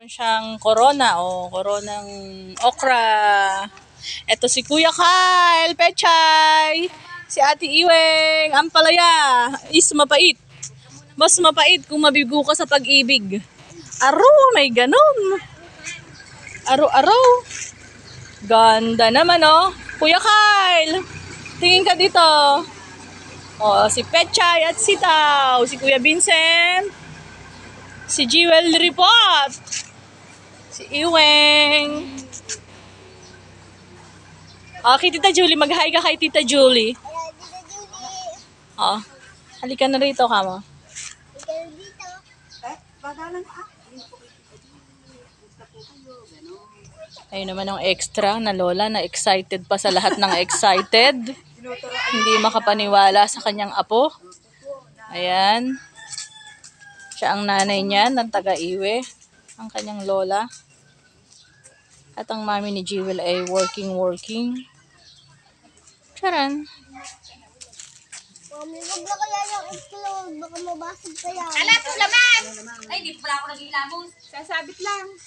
Siyang corona o coronang okra. Ito si Kuya Kyle, Pechay. Si Ate Iweng, Ampalaya. Is mapait. Mas mapait kung mabigo ka sa pag-ibig. Aro, may ganun. Aro-aro. Ganda naman oh. Kuya Kyle, tingin ka dito. Oh, si Pechay at si Tao. Si Kuya Vincent. Si Jewel Repot. Si Iweng. Okay, Tita Julie. Mag-hi ka kay Tita Julie. Oh, halika na rito ka mo. Ayun naman ang extra na lola na excited pa sa lahat ng excited. Hindi makapaniwala sa kanyang apo. Ayan. Siya ang nanay niya ng taga-iwe. Ang kanyang lola. At ang mami ni Jewel ay working. Charan. Mami, huwag na kaya yung explode. Baka mabasag pa yan. Ala, ito laman! Ay, di pa pala ako nag-ilamos. Sasabit lang.